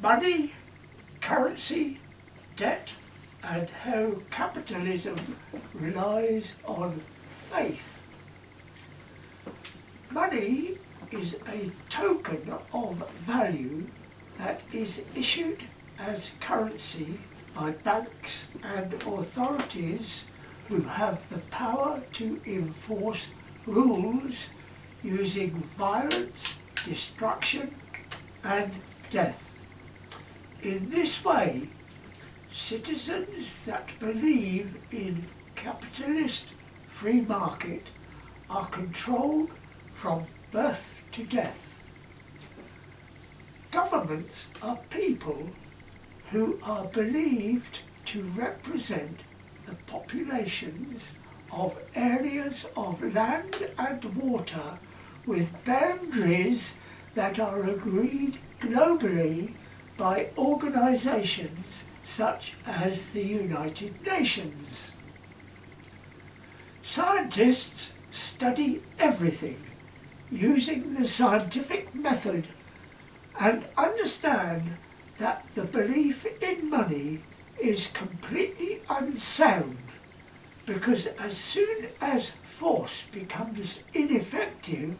money, currency, debt, and how capitalism relies on faith. Money is a token of value that is issued as currency by banks and authorities who have the power to enforce rules using violence, destruction, and death. In this way, citizens that believe in capitalist free market are controlled from birth to death. Governments are people who are believed to represent the populations of areas of land and water with boundaries that are agreed globally by organisations such as the United Nations. Scientists study everything using the scientific method and understand that the belief in money is completely unsound, because as soon as force becomes ineffective,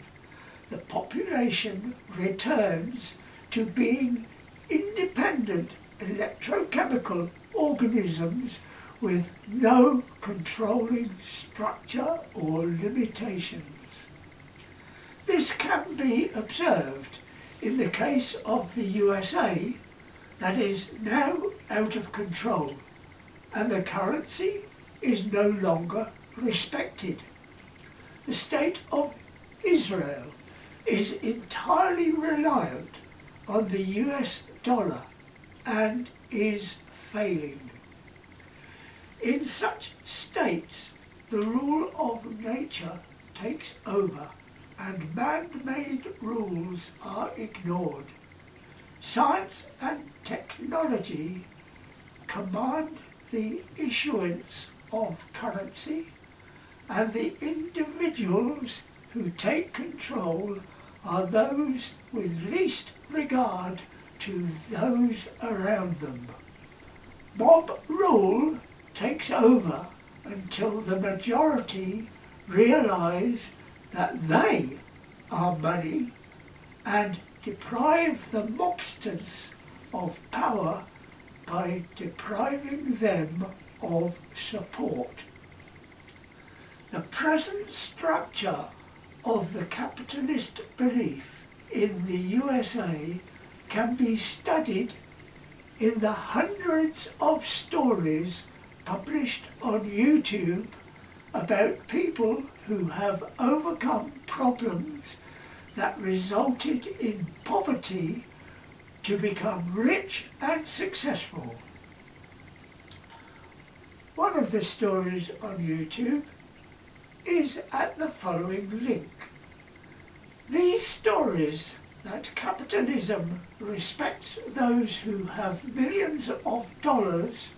the population returns to being independent electrochemical organisms with no controlling structure or limitations. This can be observed in the case of the USA, that is now out of control, and the currency is no longer respected. The state of Israel is entirely reliant on the US dollar and is failing. In such states, the rule of nature takes over and man-made rules are ignored. Science and technology command the issuance of currency, and the individuals who take control are those with least regard to those around them. Mob rule takes over until the majority realise that they are money and deprive the mobsters of power by depriving them of support. The present structure of the capitalist belief in the USA can be studied in the hundreds of stories published on YouTube about people who have overcome problems that resulted in poverty to become rich and successful. One of the stories on YouTube is at the following link. These stories that capitalism respects those who have millions of dollars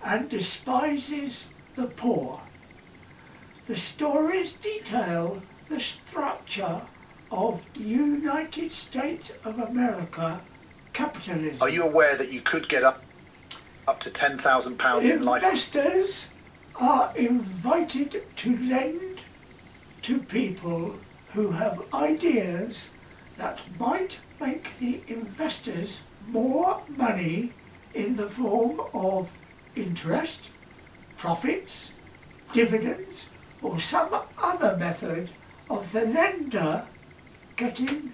and despises the poor. The stories detail the structure of United States of America capitalism. Are you aware that you could get up to £10,000 in life? Investors are invited to lend to people who have ideas that might make the investors more money in the form of interest, profits, dividends, or some other method of the lender getting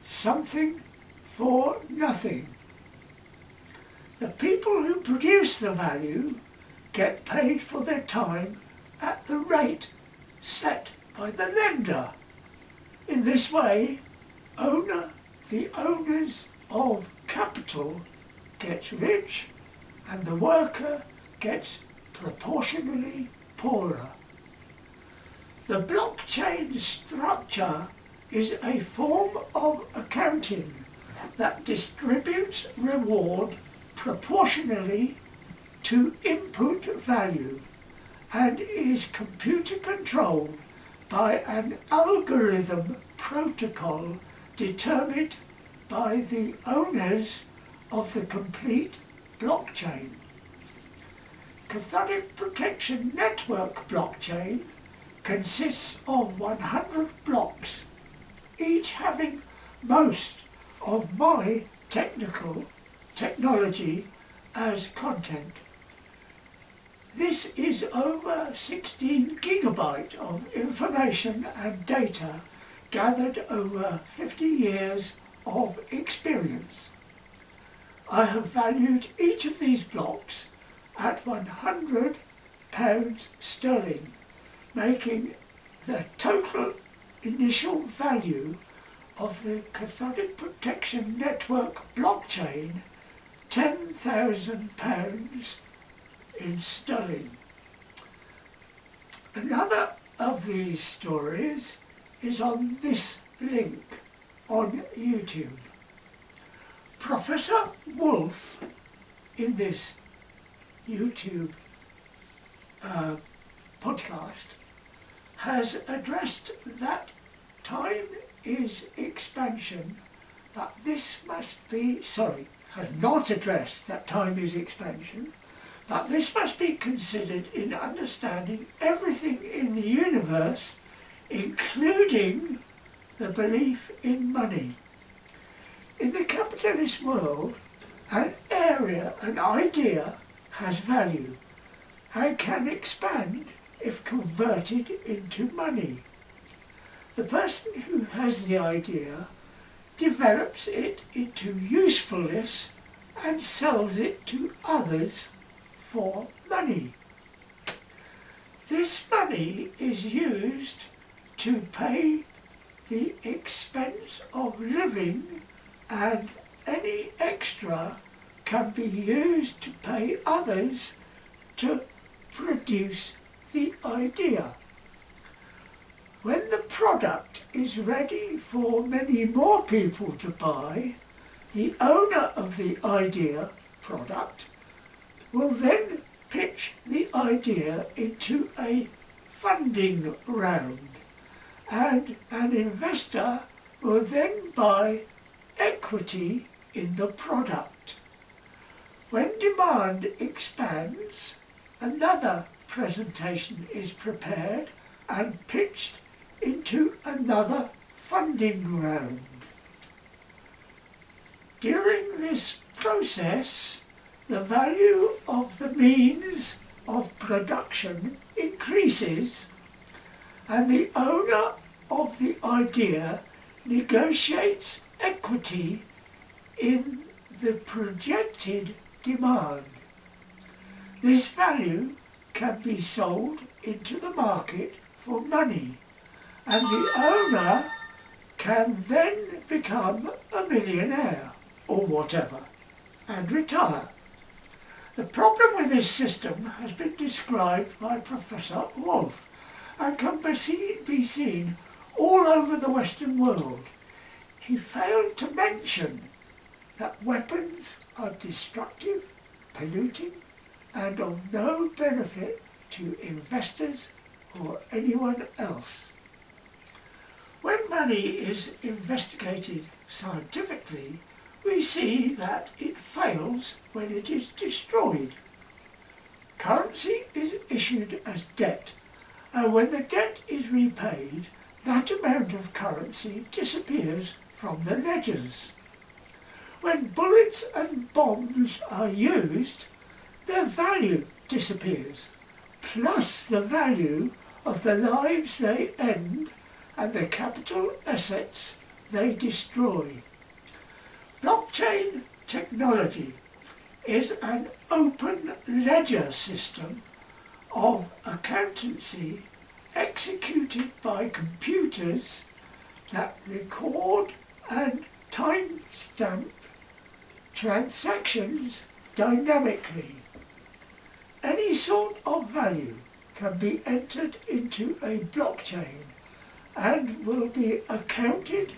something for nothing. The people who produce the value get paid for their time at the rate set by the lender. In this way, the owners of capital gets rich and the worker gets proportionally poorer. The blockchain structure is a form of accounting that distributes reward proportionally to input value and is computer controlled by an algorithm protocol determined by the owners of the complete blockchain. Cathodic Protection Network blockchain consists of 100 blocks, each having most of my technology as content. This is over 16 gigabyte of information and data gathered over 50 years of experience. I have valued each of these blocks at £100 sterling, making the total initial value of the Cathodic Protection Network blockchain £10,000 in sterling. Another of these stories is on this link on YouTube. Professor Wolf, in this YouTube podcast, has addressed that time is expansion, but this must be, has not addressed that time is expansion, but this must be considered in understanding everything in the universe, including the belief in money. In the capitalist world, an idea has value and can expand if converted into money. The person who has the idea develops it into usefulness and sells it to others for money. This money is used to pay the expense of living, and any extra can be used to pay others to produce the idea. When the product is ready for many more people to buy, the owner of the idea product will then pitch the idea into a funding round, and an investor will then buy equity in the product. When demand expands, another presentation is prepared and pitched into another funding round. During this process, the value of the means of production increases, and the owner of the idea negotiates equity in the projected demand. This value can be sold into the market for money, and the owner can then become a millionaire or whatever and retire. The problem with this system has been described by Professor Wolf and can be seen all over the Western world. He failed to mention that weapons are destructive, polluting, and of no benefit to investors or anyone else. When money is investigated scientifically, we see that it fails when it is destroyed. Currency is issued as debt, and when the debt is repaid, that amount of currency disappears from the ledgers. When bullets and bombs are used, their value disappears, plus the value of the lives they end and the capital assets they destroy. Blockchain technology is an open ledger system of accountancy executed by computers that record and timestamp transactions dynamically. Any sort of value can be entered into a blockchain and will be accounted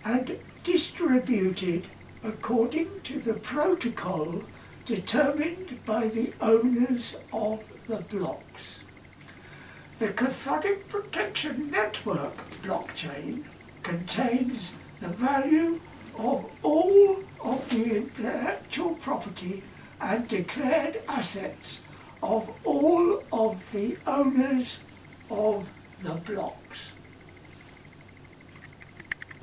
and distributed according to the protocol determined by the owners of the blocks. The Cathodic Protection Network blockchain contains the value of all of the intellectual property and declared assets of all of the owners of the blocks.